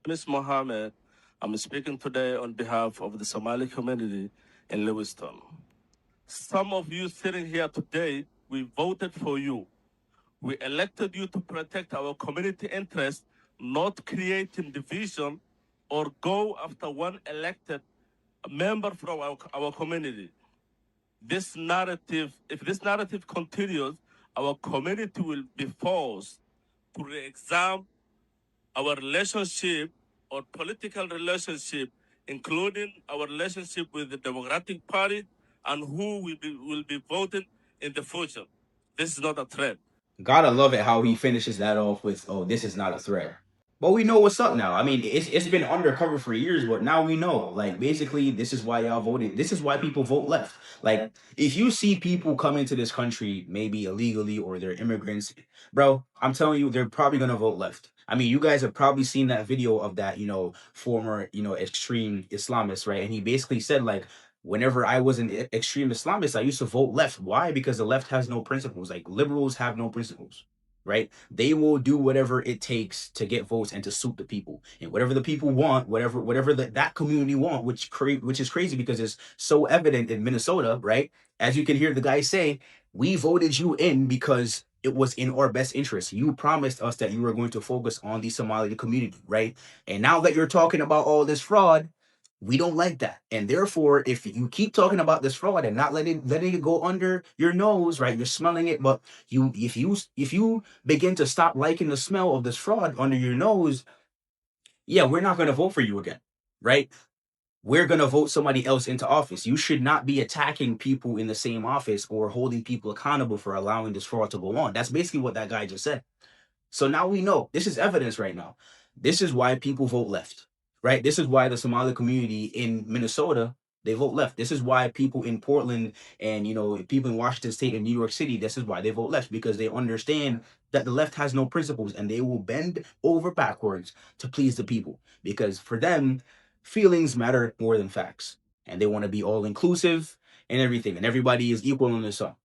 Miss Mohammed. I'm speaking today on behalf of the Somali community in Lewiston. Some of you sitting here today, we voted for you. We elected you to protect our community interests, not creating division or go after one elected member from our community. If this narrative continues, our community will be forced to re-examine our relationship or political relationship, including our relationship with the Democratic Party and who will be voting in the future. This is not a threat. Gotta love it how he finishes that off with, "Oh, this is not a threat." But we know what's up now. I mean, it's been undercover for years, but now we know. Like, basically, this is why y'all voted. This is why people vote left. Like, if you see people come into this country, maybe illegally or they're immigrants, bro, I'm telling you, they're probably gonna vote left. I mean, you guys have probably seen that video of that, former, extreme Islamist, right? And he basically said, like, whenever I was an extreme Islamist, I used to vote left. Why? Because the left has no principles. Like, liberals have no principles, right? They will do whatever it takes to get votes and to suit the people, and whatever the people want, whatever that community want, which is crazy because it's so evident in Minnesota, right? As you can hear the guy say, we voted you in because it was in our best interest. You promised us that you were going to focus on the Somali community, right? And now that you're talking about all this fraud, we don't like that. And therefore, if you keep talking about this fraud and not letting it go under your nose, right? You're smelling it, but if you begin to stop liking the smell of this fraud under your nose, yeah, we're not going to vote for you again, right? We're going to vote somebody else into office. You should not be attacking people in the same office or holding people accountable for allowing this fraud to go on. That's basically what that guy just said. So now we know, this is evidence right now. This is why people vote left, right? This is why the Somali community in Minnesota, they vote left. This is why people in Portland and, people in Washington State and New York City, this is why they vote left, because they understand that the left has no principles and they will bend over backwards to please the people, because for them, feelings matter more than facts, and they want to be all inclusive and everything, and everybody is equal in the sun.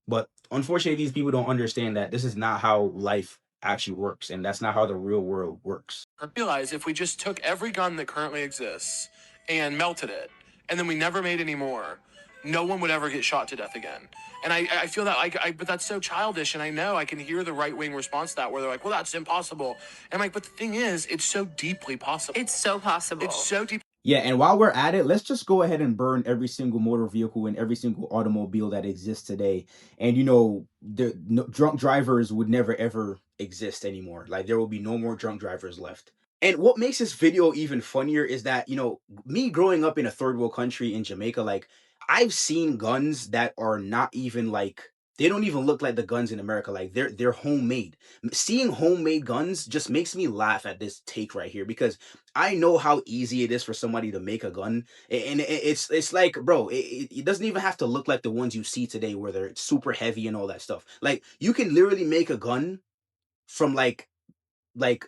But unfortunately, these people don't understand that this is not how life actually works, and that's not how the real world works. Realize if we just took every gun that currently exists and melted it, and then we never made any more, no one would ever get shot to death again. And I feel that but that's so childish. And I know I can hear the right wing response to that, where they're like, well, that's impossible. And I'm like, but the thing is, it's so deeply possible. It's so possible. It's so deep. Yeah, and while we're at it, let's just go ahead and burn every single motor vehicle and every single automobile that exists today. And drunk drivers would never ever exist anymore. Like, there will be no more drunk drivers left. And what makes this video even funnier is that, me growing up in a third world country in Jamaica, like, I've seen guns that are not even like, they don't even look like the guns in America. Like, they're homemade. Seeing homemade guns just makes me laugh at this take right here, because I know how easy it is for somebody to make a gun, and it's like, bro, it doesn't even have to look like the ones you see today, where they're super heavy and all that stuff. Like, you can literally make a gun from like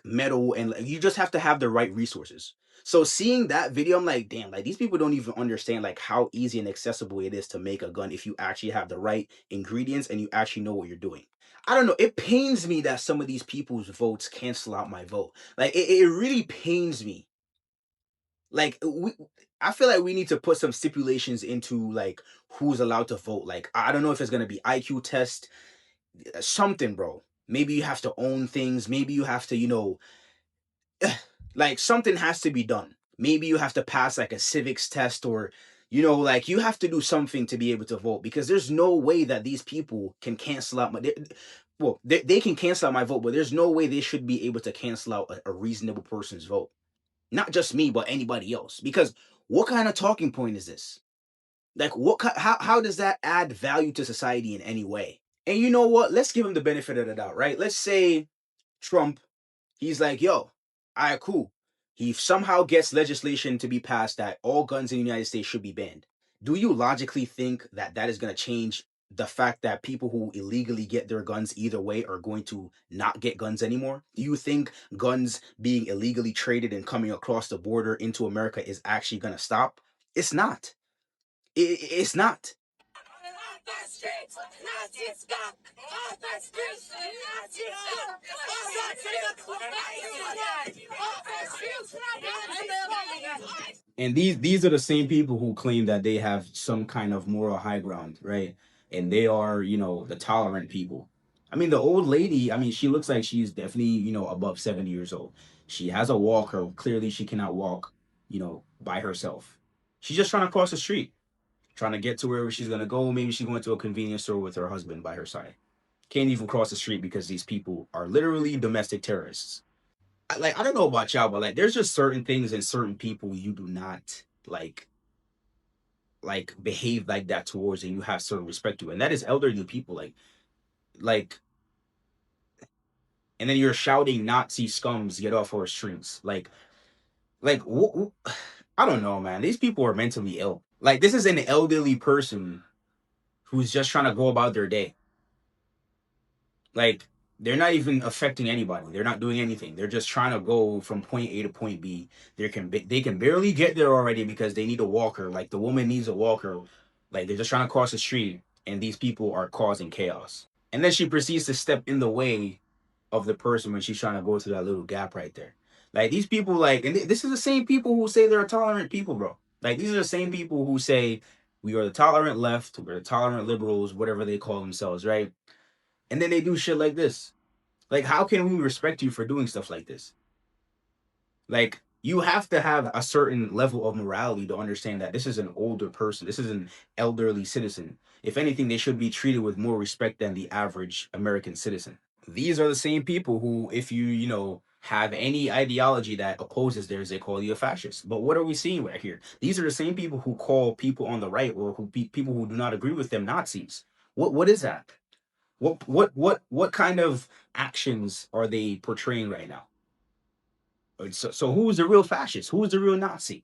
metal, and like, you just have to have the right resources. So seeing that video, I'm like, damn, like, these people don't even understand like how easy and accessible it is to make a gun if you actually have the right ingredients and you actually know what you're doing. I don't know. It pains me that some of these people's votes cancel out my vote. Like, it really pains me. Like, I feel like we need to put some stipulations into like who's allowed to vote. Like, I don't know if it's gonna be IQ test, something, bro. Maybe you have to own things. Maybe you have to, like, something has to be done. Maybe you have to pass like a civics test, or like, you have to do something to be able to vote, because there's no way that these people can cancel out they can cancel out my vote, but there's no way they should be able to cancel out a reasonable person's vote. Not just me, but anybody else. Because what kind of talking point is this? Like, how does that add value to society in any way? And you know what? Let's give him the benefit of the doubt, right? Let's say Trump, he's like, yo, all right, cool. He somehow gets legislation to be passed that all guns in the United States should be banned. Do you logically think that that is going to change the fact that people who illegally get their guns either way are going to not get guns anymore? Do you think guns being illegally traded and coming across the border into America is actually going to stop? It's not. It's not. the streets, Nazis back. Off the streets, Nazis back. Off the streets, Nazis back. And these are the same people who claim that they have some kind of moral high ground, right? And they are, you know, the tolerant people. I mean, the old lady, I mean, she looks like she's definitely, you know, above 70 years old. She has a walker. Clearly, she cannot walk, you know, by herself. She's just trying to cross the street, trying to get to wherever she's going to go. Maybe she's going to a convenience store with her husband by her side. Can't even cross the street because these people are literally domestic terrorists. Like, I don't know about y'all, but like, there's just certain things and certain people you do not like behave like that towards, and you have certain respect to, and that is elderly people. Like, and then you're shouting Nazi scums get off our streets. I don't know, man. These people are mentally ill. Like, this is an elderly person who's just trying to go about their day. Like, they're not even affecting anybody. They're not doing anything. They're just trying to go from point A to point B. They can barely get there already because they need a walker. Like, the woman needs a walker. Like, they're just trying to cross the street, and these people are causing chaos. And then she proceeds to step in the way of the person when she's trying to go through that little gap right there. Like, these people, like, and this is the same people who say they're tolerant people, bro. Like, these are the same people who say we are the tolerant left, we're the tolerant liberals, whatever they call themselves, right? And then they do shit like this. Like, how can we respect you for doing stuff like this? Like, you have to have a certain level of morality to understand that this is an older person. This is an elderly citizen. If anything, they should be treated with more respect than the average American citizen. These are the same people who, if you know, have any ideology that opposes theirs, they call you a fascist. But what are we seeing right here? These are the same people who call people on the right, or people who do not agree with them, Nazis. What is that? What kind of actions are they portraying right now? So who is the real fascist? Who is the real Nazi?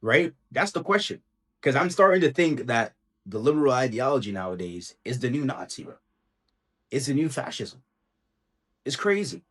Right? That's the question. Because I'm starting to think that the liberal ideology nowadays is the new Nazi, bro. It's the new fascism. It's crazy.